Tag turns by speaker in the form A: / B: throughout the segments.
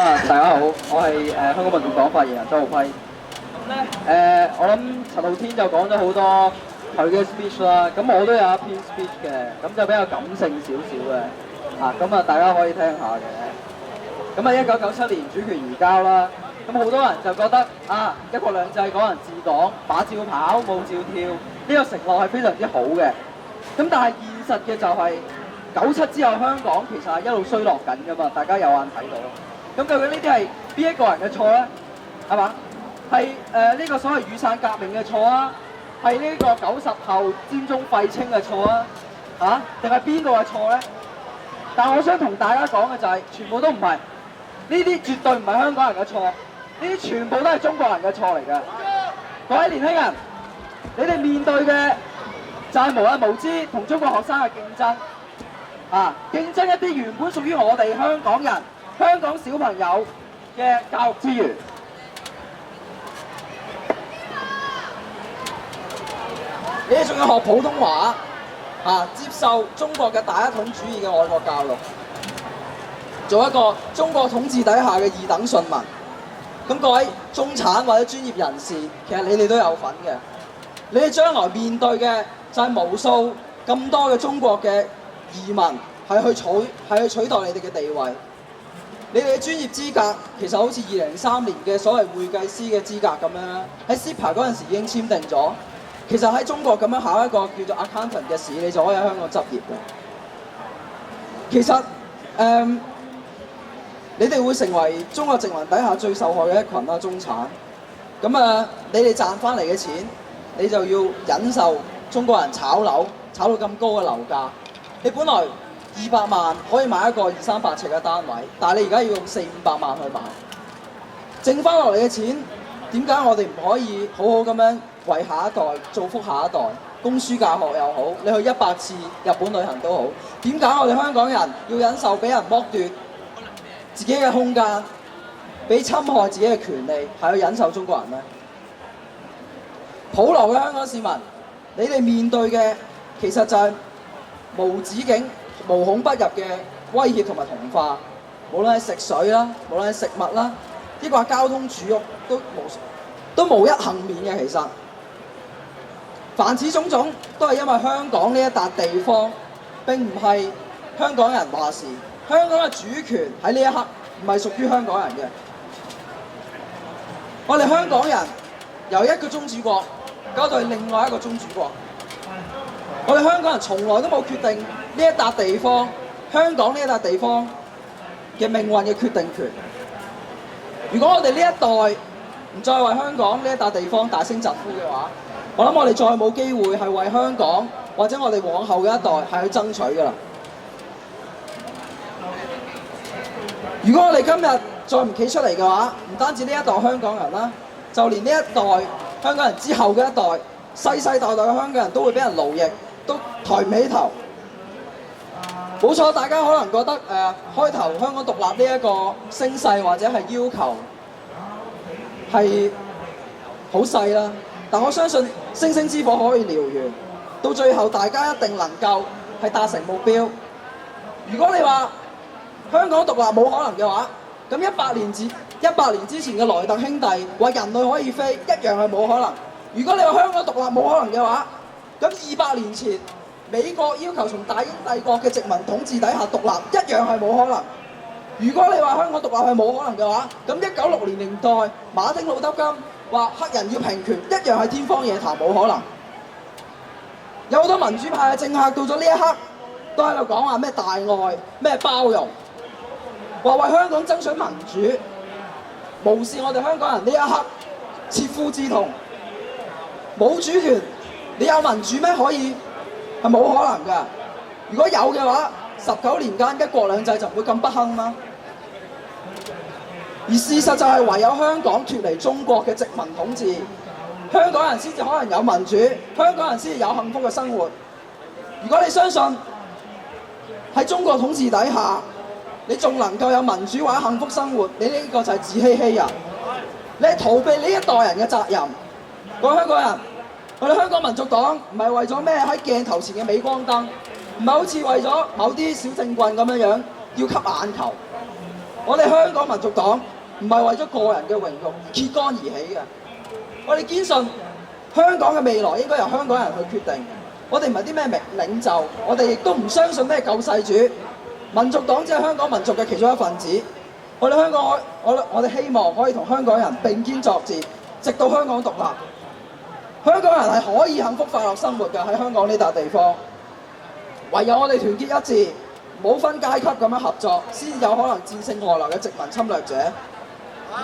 A: 大家好，我係香港民族黨發言人周浩輝。咁咧我諗陳浩天就講咗好多佢嘅 speech 啦，咁我都有一篇 speech 嘅，咁就比較感性少少嘅，咁大家可以聽下嘅。咁1997年主權移交啦，咁好多人就覺得一國兩制港人治港，馬照跑，舞照跳，呢個承諾係非常之好嘅。咁但係現實嘅就係97之後香港其實係一路衰落緊㗎嘛，大家有眼睇到。咁究竟呢啲係邊一個人嘅錯咧？係嘛？係呢個所謂雨傘革命嘅錯啊？係呢個90後佔中廢青嘅錯啊？定係邊個嘅錯咧？但係我想同大家講嘅就係，全部都唔係，呢啲絕對唔係香港人嘅錯，呢啲全部都係中國人嘅錯嚟㗎。各位年輕人，你哋面對嘅就係無日無知同中國學生嘅競爭，競爭一啲原本屬於我哋香港人、香港小朋友嘅教育資源。你哋仲要學普通話，接受中國嘅大一統主義嘅愛國教育，做一個中國統治底下嘅二等順民。咁各位中產或者專業人士，其實你哋都有份嘅。你哋將來面對嘅就係無數咁多嘅中國嘅移民係去取代你哋嘅地位。你哋嘅專業資格其實好似2003年嘅所謂會計師嘅資格咁樣啦，喺 CEPA 嗰陣時已經簽訂咗。其實喺中國咁樣考一個叫做 accountant 嘅試，你就可以喺香港執業嘅。其實你哋會成為中國殖民底下最受害嘅一群啦，中產。咁你哋賺翻嚟嘅錢，你就要忍受中國人炒樓，炒到咁高嘅樓價。你本來200萬可以買一個200-300尺嘅單位，但係你而家要用400-500萬去買。剩翻落嚟嘅錢，點解我哋唔可以好好咁樣為下一代造福下一代？供書教學又好，你去100次日本旅行都好。點解我哋香港人要忍受俾人剝奪自己嘅空間，俾侵害自己嘅權利，係要忍受中國人呢？普羅嘅香港市民，你哋面對嘅其實就係無止境、無孔不入嘅威脅同埋同化。無論係食水啦，無論係食物啦，呢個交通住屋都無一幸免嘅。其實凡此種種都係因為香港呢一笪地方並唔係香港人話事，香港嘅主權喺呢一刻唔係屬於香港人嘅。我哋香港人由一個宗主國搞到係另外一個宗主國，我哋香港人從來都冇決定呢一笪地方，香港呢一笪地方嘅命運嘅決定權。如果我哋呢一代唔再為香港呢一笪地方大聲疾呼嘅話，我諗我哋再冇機會係為香港或者我哋往後嘅一代係去爭取㗎啦。如果我哋今日再唔企出嚟嘅話，唔單止呢一代香港人啦，就連呢一代香港人之後嘅一代，世世代代嘅香港人都會俾人奴役，都抬唔起頭。冇錯，大家可能覺得開頭香港獨立呢一個聲勢或者係要求係好細啦，但我相信星星之火可以燎原，到最後大家一定能夠係達成目標。如果你話香港獨立冇可能嘅話，咁100年之前嘅萊特兄弟話人類可以飛，一樣係冇可能。如果你話香港獨立冇可能嘅話，咁200年前美國要求從大英帝國嘅殖民統治底下獨立，一樣係冇可能。如果你話香港獨立係冇可能嘅話，咁1960年代馬丁路德金話黑人要平權，一樣係天方夜譚，冇可能。有好多民主派嘅政客到咗呢一刻，都喺度講話咩大愛、咩包容，話為香港爭取民主，無視我哋香港人呢一刻切膚之痛。冇主權，你有民主咩？可以係冇可能㗎。如果有嘅話，19年間一國兩制就唔會咁不幸嗎？而事實就係唯有香港脫離中國嘅殖民統治，香港人先至可能有民主，香港人先至有幸福嘅生活。如果你相信喺中國統治底下，你仲能夠有民主或者幸福生活，你呢個就係自欺欺人，你係逃避呢一代人嘅責任。各位香港人，我哋香港民族黨唔係為咗咩喺鏡頭前嘅鎂光燈，唔係好似為咗某啲小政棍咁樣要吸眼球。我哋香港民族黨唔係為咗個人嘅榮譽而揭竿而起嘅，我哋堅信香港嘅未來應該由香港人去決定。我哋唔係啲咩領袖，我哋亦都唔相信咩救世主。民族黨只係香港民族嘅其中一份子。我哋香港，我哋希望可以同香港人並肩作戰，直到香港獨立。香港人係可以幸福快樂生活嘅，喺香港呢笪地方。唯有我哋團結一致，冇分階級咁樣合作，先有可能戰勝外來嘅殖民侵略者。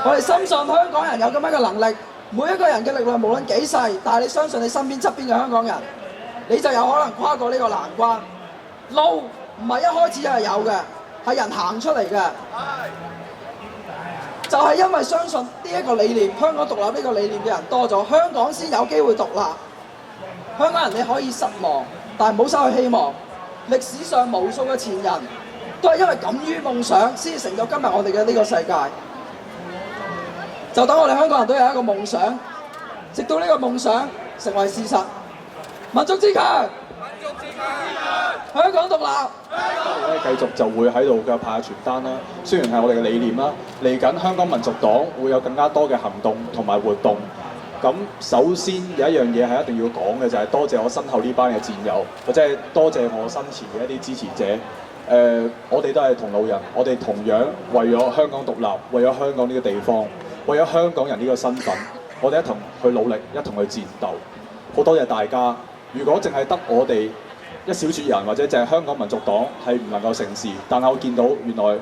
A: 我哋深信香港人有咁樣嘅能力，每一個人嘅力量無論幾細，但係你相信你身邊側邊嘅香港人，你就有可能跨過呢個難關。路唔係一開始就係有嘅，係人行出嚟嘅。就係因為相信呢一個理念，香港獨立呢個理念嘅人多咗，香港先有機會獨立。香港人你可以失望，但係唔好失去希望。歷史上無數嘅前人都係因為敢於夢想，先至成就今日我哋嘅呢個世界。就等我哋香港人都有一個夢想，直到呢個夢想成為事實。民族自強，香港獨立。
B: 我哋繼續就會喺度嘅派下傳單啦。雖然係我哋嘅理念啦，嚟緊香港民族黨會有更加多嘅行動同埋活動。咁首先有一樣嘢係一定要講嘅，就係多謝我身後呢班嘅戰友，或者係多謝我身前嘅一啲支持者。我哋都係同路人，我哋同樣為咗香港獨立，為咗香港呢個地方，為咗香港人呢個身份，我哋一同去努力，一同去戰鬥。好多謝大家。如果淨係得我哋一小撮人，或者淨係香港民族黨係唔能夠成事，但係我見到原來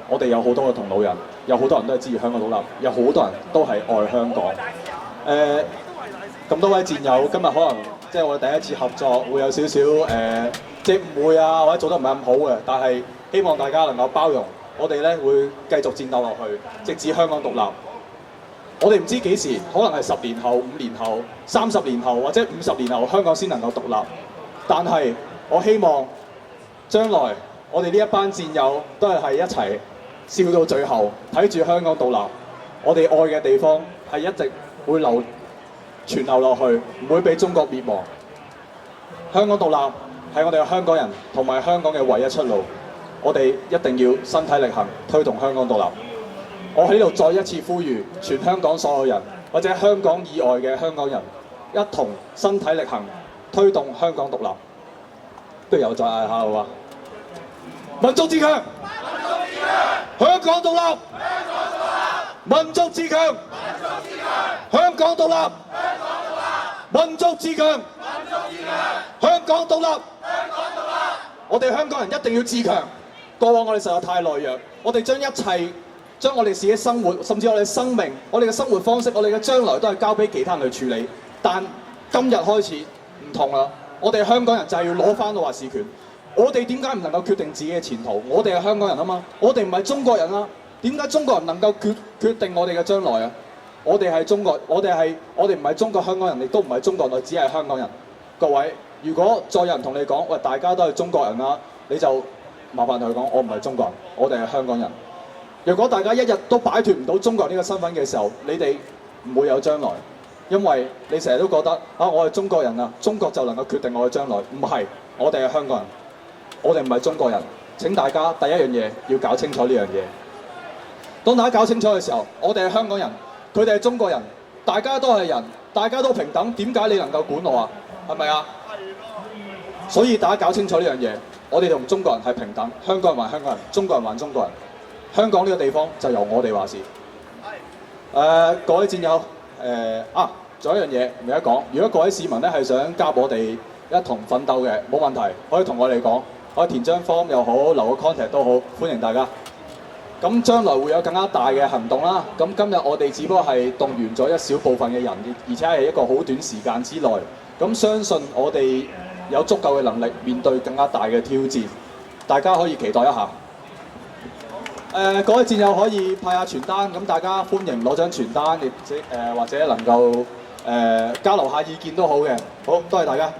B: 我哋有好多嘅同路人，有好多人都係支持香港獨立，有好多人都係愛香港。咁多位戰友，今日可能即係我哋第一次合作，會有少少即係誤會啊，或者做得唔係咁好嘅，但係希望大家能夠包容，我哋咧會繼續戰鬥落去，直至香港獨立。我哋唔知幾時，可能係10年後、5年後、30年後或者50年後，香港先能夠獨立。但係我希望將來我哋呢一班戰友都係一齊笑到最後，睇住香港獨立。我哋愛嘅地方係一直會傳流落去，唔會俾中國滅亡。香港獨立係我哋嘅香港人同埋香港嘅唯一出路。我哋一定要身體力行，推動香港獨立。我喺呢度再一次呼籲全香港所有人，或者香港以外嘅香港人，一同身體力行，推動香港獨立。不如又再嗌下好嘛？民族自強，香港獨立，民族自強，香港獨立，民族自強，香港獨立。我哋香港人一定要自強。過往我哋實在太懦弱，我哋將我哋自己生活，甚至我哋生命、我哋嘅生活方式、我哋嘅將來都係交俾其他人去處理。但今日開始唔同啦，我哋香港人就係要攞翻個話事權。我哋點解唔能夠決定自己嘅前途？我哋係香港人啊嘛，我哋唔係中國人啊。點解中國人能夠決定我哋嘅將來啊？我哋係中國，我哋唔係中國香港人，亦都唔係中國人，只係香港人。各位，如果再有人同你講，喂，大家都係中國人啦，你就麻煩同佢講，我唔係中國人，我哋係香港人。若果大家一日都擺脫唔到中國人呢個身份嘅時候，你哋唔會有將來，因為你成日都覺得啊，我係中國人啊，中國就能夠決定我嘅將來。唔係，我哋係香港人，我哋唔係中國人。請大家第一樣嘢要搞清楚呢樣嘢。當大家搞清楚嘅時候，我哋係香港人，佢哋係中國人，大家都係人，大家都平等，點解你能夠管我啊？係咪啊？所以大家搞清楚呢樣嘢，我哋同中國人係平等，香港人還香港人，中國人還中國人。香港呢個地方就由我哋話事。各位戰友，仲有一樣嘢未得講。如果各位市民咧係想加我哋一同奮鬥嘅，冇問題，可以同我哋講，可以填張 form 又好，留個 contact 都好，歡迎大家。咁將來會有更加大嘅行動啦。咁今日我哋只不過係動員咗一小部分嘅人，而且係一個好短時間之內。咁相信我哋有足夠嘅能力面對更加大嘅挑戰，大家可以期待一下。各位戰友可以派下傳單，咁大家歡迎攞張傳單，或者能夠交流下意見都好嘅。好，多謝大家。